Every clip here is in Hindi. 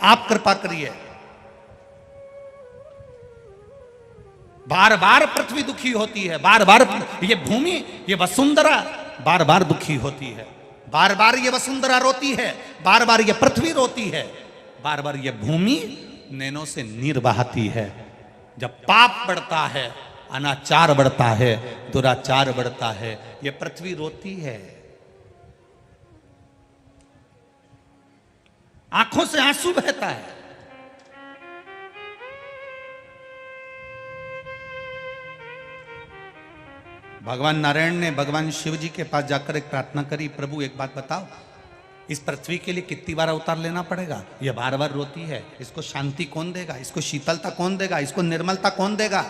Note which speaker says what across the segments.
Speaker 1: आप कृपा करिए। बार बार पृथ्वी दुखी होती है, बार बार ये भूमि, ये वसुंधरा बार बार दुखी होती है, बार बार ये वसुंधरा रोती है, बार बार ये पृथ्वी रोती है, बार बार ये भूमि नैनों से नीर बहाती है। जब पाप बढ़ता है, अनाचार बढ़ता है, दुराचार बढ़ता है, ये पृथ्वी रोती है। आंखों से आंसू बहता है। भगवान नारायण ने भगवान शिव जी के पास जाकर एक प्रार्थना करी, प्रभु एक बात बताओ, इस पृथ्वी के लिए कितनी बार अवतार लेना पड़ेगा? ये बार बार रोती है, इसको शांति कौन देगा? इसको शीतलता कौन देगा? इसको निर्मलता कौन देगा?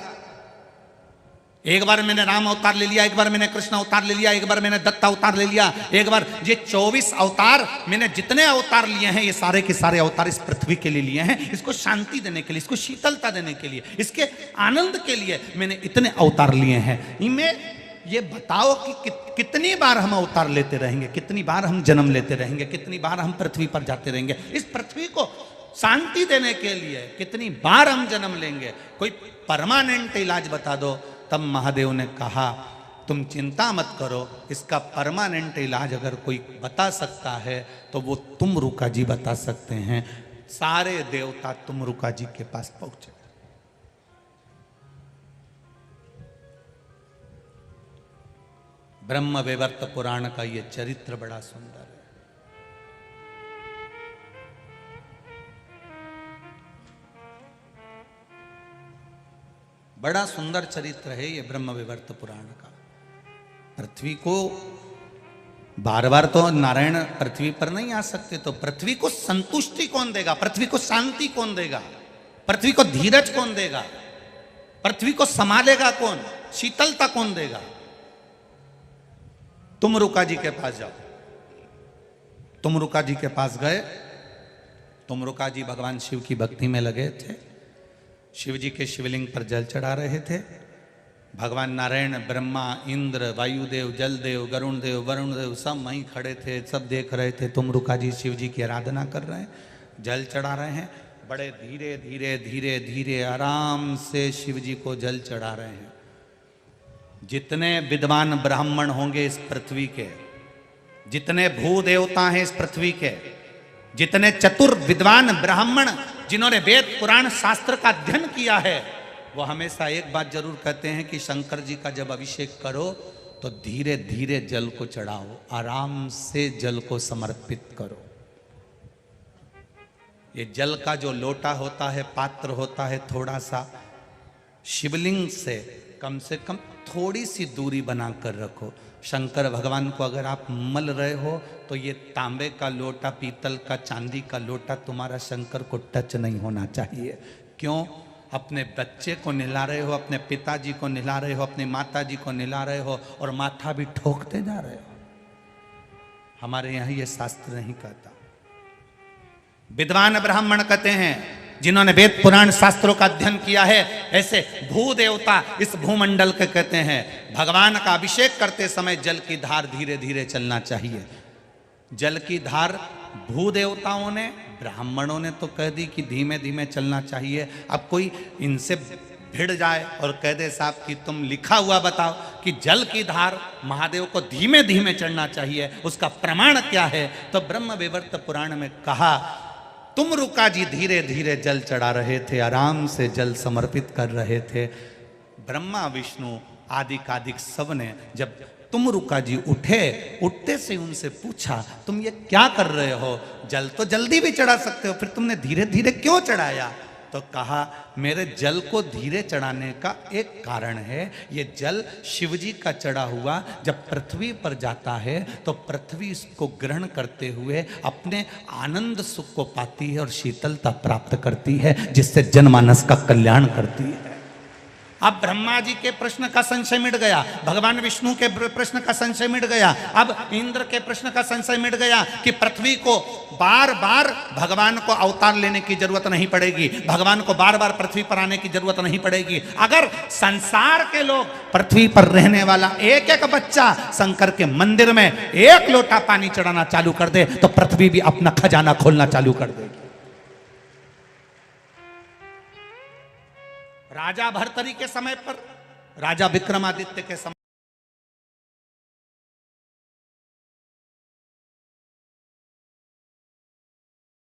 Speaker 1: एक बार मैंने राम अवतार ले लिया, एक बार मैंने कृष्ण अवतार ले लिया, एक बार मैंने दत्त अवतार ले लिया, एक बार ये 24 अवतार मैंने जितने अवतार लिए हैं, ये सारे के सारे अवतार इस पृथ्वी के लिए लिए हैं, इसको शांति देने के लिए, इसको शीतलता देने के लिए, इसके आनंद के लिए मैंने इतने अवतार लिए हैं। इनमें ये बताओ कि कितनी बार हम अवतार लेते रहेंगे, कितनी बार हम जन्म लेते रहेंगे, कितनी बार हम पृथ्वी पर जाते रहेंगे, इस पृथ्वी को शांति देने के लिए कितनी बार हम जन्म लेंगे? कोई परमानेंट इलाज बता दो। तब महादेव ने कहा, तुम चिंता मत करो, इसका परमानेंट इलाज अगर कोई बता सकता है तो वो तुमरुका जी बता सकते हैं। सारे देवता तुमरुका जी के पास पहुंचे। ब्रह्म वैवर्त पुराण का ये चरित्र बड़ा सुंदर है। बड़ा सुंदर चरित्र है ये ब्रह्म वैवर्त पुराण का। पृथ्वी को बार बार तो नारायण पृथ्वी पर नहीं आ सकते, तो पृथ्वी को संतुष्टि कौन देगा? पृथ्वी को शांति कौन देगा? पृथ्वी को धीरज कौन देगा? पृथ्वी को संभालेगा कौन? शीतलता कौन देगा? तुमरुका जी के पास जाओ। तुमरुका जी के पास गए। तुमरुका जी भगवान शिव की भक्ति में लगे थे। शिव जी के शिवलिंग पर जल चढ़ा रहे थे। भगवान नारायण, ब्रह्मा, इंद्र, वायुदेव, जलदेव, गरुण देव, वरुण देव सब वहीं खड़े थे, सब देख रहे थे। तुमरुका जी शिव जी की आराधना कर रहे हैं, जल चढ़ा रहे हैं। बड़े धीरे धीरे धीरे धीरे आराम से शिव जी को जल चढ़ा रहे हैं। जितने विद्वान ब्राह्मण होंगे इस पृथ्वी के, जितने भू देवता हैं इस पृथ्वी के, जितने चतुर विद्वान ब्राह्मण जिन्होंने वेद पुराण शास्त्र का अध्ययन किया है, वो हमेशा एक बात जरूर कहते हैं कि शंकर जी का जब अभिषेक करो तो धीरे धीरे जल को चढ़ाओ, आराम से जल को समर्पित करो। ये जल का जो लोटा होता है, पात्र होता है, थोड़ा सा शिवलिंग से कम थोड़ी सी दूरी बनाकर रखो। शंकर भगवान को अगर आप मल रहे हो तो ये तांबे का लोटा, पीतल का, चांदी का लोटा तुम्हारा शंकर को टच नहीं होना चाहिए। क्यों? अपने बच्चे को नहला रहे हो, अपने पिताजी को नहला रहे हो, अपनी माता जी को नहला रहे हो और माथा भी ठोकते जा रहे हो। हमारे यहाँ ये शास्त्र नहीं कहता। विद्वान ब्राह्मण कहते हैं, जिन्होंने वेद पुराण शास्त्रों का अध्ययन किया है, ऐसे भू देवता इस भूमंडल के कहते हैं भगवान का अभिषेक करते समय जल की धार धीरे धीरे चलना चाहिए। जल की धार भू देवताओं ने, ब्राह्मणों ने तो कह दी कि धीमे धीमे चलना चाहिए। अब कोई इनसे भिड़ जाए और कह दे साहब कि तुम लिखा हुआ बताओ कि जल की धार महादेव को धीमे धीमे चढ़ना चाहिए, उसका प्रमाण क्या है? तो ब्रह्म वैवर्त पुराण में कहा, तुमरुका जी धीरे धीरे जल चढ़ा रहे थे, आराम से जल समर्पित कर रहे थे। ब्रह्मा, विष्णु आदि कादिक सब ने जब तुमरुका जी उठे, उठते से उनसे पूछा, तुम ये क्या कर रहे हो? जल तो जल्दी भी चढ़ा सकते हो, फिर तुमने धीरे धीरे क्यों चढ़ाया? तो कहा, मेरे जल को धीरे चढ़ाने का एक कारण है। ये जल शिव जी का चढ़ा हुआ जब पृथ्वी पर जाता है तो पृथ्वी इसको ग्रहण करते हुए अपने आनंद सुख को पाती है और शीतलता प्राप्त करती है, जिससे जनमानस का कल्याण करती है। अब ब्रह्मा जी के प्रश्न का संशय मिट गया, भगवान विष्णु के प्रश्न का संशय मिट गया, अब इंद्र के प्रश्न का संशय मिट गया कि पृथ्वी को बार बार भगवान को अवतार लेने की जरूरत नहीं पड़ेगी, भगवान को बार बार पृथ्वी पर आने की जरूरत नहीं पड़ेगी। अगर संसार के लोग, पृथ्वी पर रहने वाला एक एक बच्चा शंकर के मंदिर में एक लोटा पानी चढ़ाना चालू कर दे तो पृथ्वी भी अपना खजाना खोलना चालू कर देगी। राजा भर्तरी के समय पर, राजा विक्रमादित्य के समय